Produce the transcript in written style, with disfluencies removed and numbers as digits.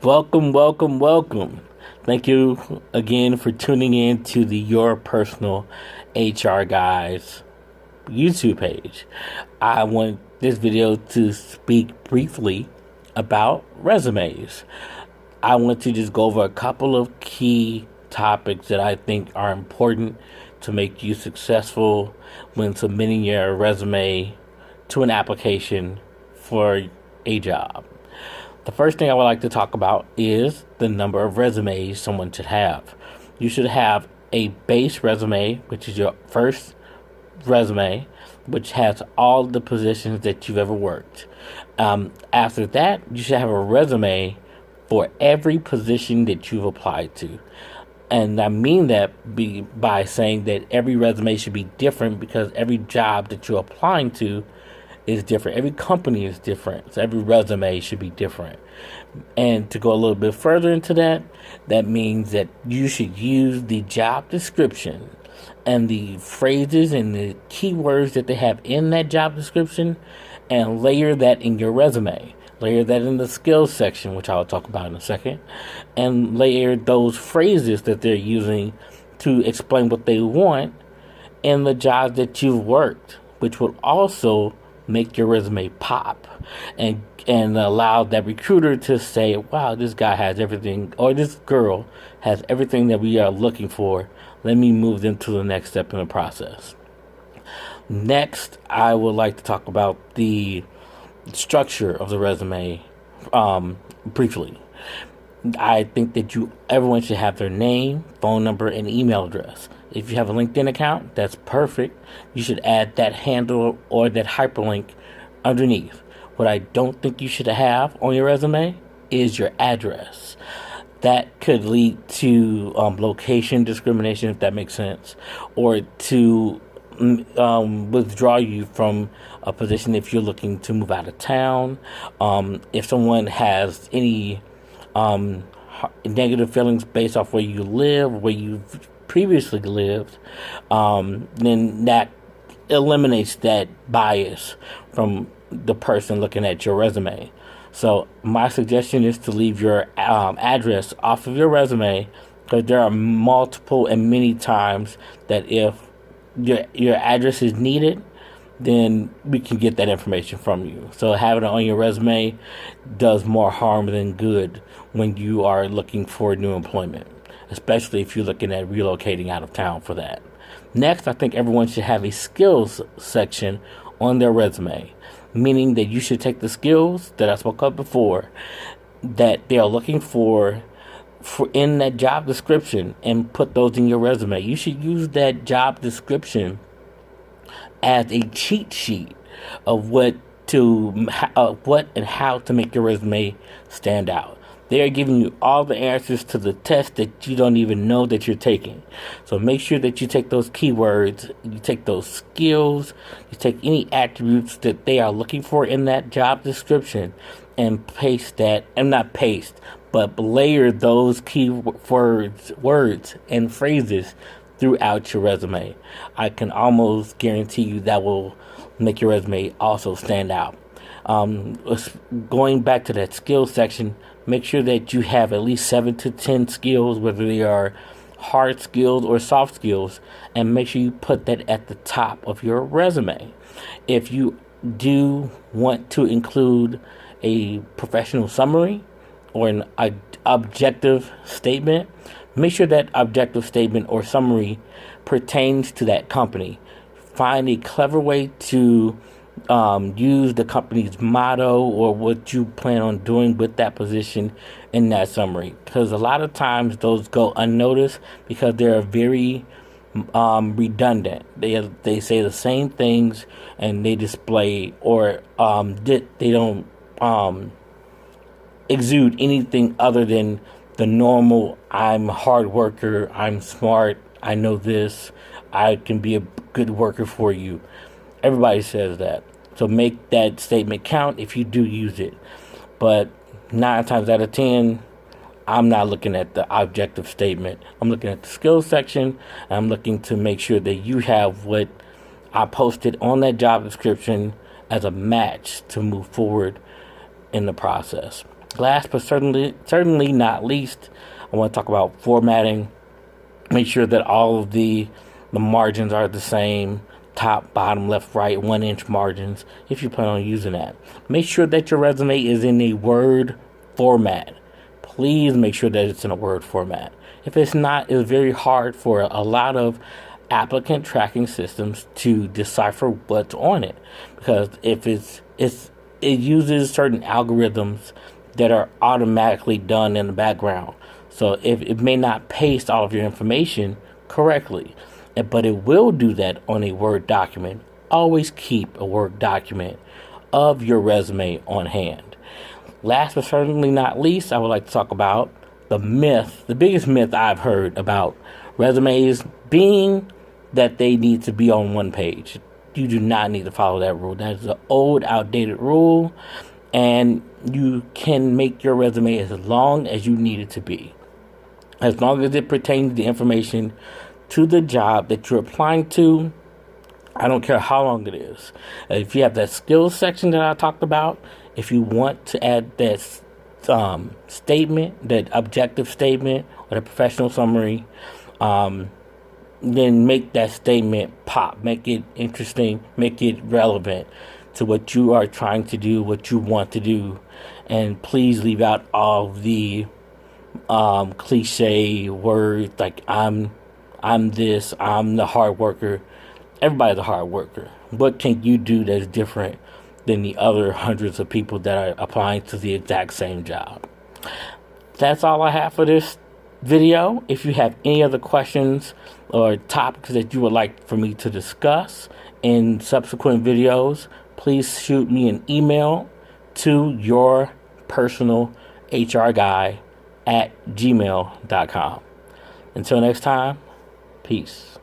Welcome, welcome, welcome. Thank you again for tuning in to the Your Personal HR Guys YouTube page. I want this video to speak briefly about resumes. I want to just go over a couple of key topics that I think are important to make you successful when submitting your resume to an application for a job. The first thing I would like to talk about is the number of resumes someone should have. You should have a base resume, which is your first resume, which has all the positions that you've ever worked. After that, you should have a resume for every position that you've applied to. And I mean that by saying that every resume should be different because every job that you're applying to is different. Every company is different. So every resume should be different. And to go a little bit further into that, that means that you should use the job description and the phrases and the keywords that they have in that job description and layer that in your resume. Layer that in the skills section, which I'll talk about in a second, and layer those phrases that they're using to explain what they want in the jobs that you've worked, which will also make your resume pop and allow that recruiter to say, wow, this guy has everything, or this girl has everything that we are looking for. Let me move them to the next step in the process. Next, I would like to talk about the structure of the resume briefly. I think that everyone should have their name, phone number, and email address. If you have a LinkedIn account, that's perfect. You should add that handle or that hyperlink underneath. What I don't think you should have on your resume is your address. That could lead to location discrimination, if that makes sense, or to withdraw you from a position if you're looking to move out of town. If someone has any negative feelings based off where you live, where you've previously lived, then that eliminates that bias from the person looking at your resume. So my suggestion is to leave your address off of your resume, because there are multiple and many times that if your address is needed, then we can get that information from you. So having it on your resume does more harm than good when you are looking for new employment, especially if you're looking at relocating out of town for that. Next, I think everyone should have a skills section on their resume, meaning that you should take the skills that I spoke of before that they are looking for in that job description and put those in your resume. You should use that job description as a cheat sheet of what and how to make your resume stand out. They are giving you all the answers to the test that you don't even know that you're taking. So make sure that you take those keywords, you take those skills, you take any attributes that they are looking for in that job description and paste that, and not paste, but layer those words and phrases throughout your resume. I can almost guarantee you that will make your resume also stand out. Going back to that skills section, make sure that you have at least 7 to 10 skills, whether they are hard skills or soft skills, and make sure you put that at the top of your resume. If you do want to include a professional summary or an objective statement, make sure that objective statement or summary pertains to that company. Find a clever way to use the company's motto or what you plan on doing with that position in that summary, because a lot of times those go unnoticed because they're very redundant. They say the same things and they display or they don't exude anything other than the normal, I'm a hard worker, I'm smart, I know this, I can be a good worker for you. Everybody says that. So make that statement count if you do use it. But 9 times out of 10, I'm not looking at the objective statement. I'm looking at the skills section. I'm looking to make sure that you have what I posted on that job description as a match to move forward in the process. Last but certainly not least, I want to talk about formatting. Make sure that all of the margins are the same. Top, bottom, left, right, 1-inch margins, if you plan on using that. Make sure that your resume is in a Word format. Please make sure that it's in a Word format. If it's not, it's very hard for a lot of applicant tracking systems to decipher what's on it, because if it uses certain algorithms that are automatically done in the background. So if it may not paste all of your information correctly, but it will do that on a Word document. Always keep a Word document of your resume on hand. Last but certainly not least, I would like to talk about the biggest myth I've heard about resumes being that they need to be on one page. You do not need to follow that rule. That is an old, outdated rule, and you can make your resume as long as you need it to be. As long as it pertains to the information to the job that you're applying to, I don't care how long it is. If you have that skills section that I talked about, if you want to add that statement, that objective statement, or the professional summary, then make that statement pop, make it interesting, make it relevant to what you are trying to do, what you want to do, and please leave out all of the cliche words like I'm this, I'm the hard worker. Everybody's a hard worker. What can you do that's different than the other hundreds of people that are applying to the exact same job? That's all I have for this video. If you have any other questions or topics that you would like for me to discuss in subsequent videos, please shoot me an email to yourpersonalhrguy@gmail.com. Until next time, peace.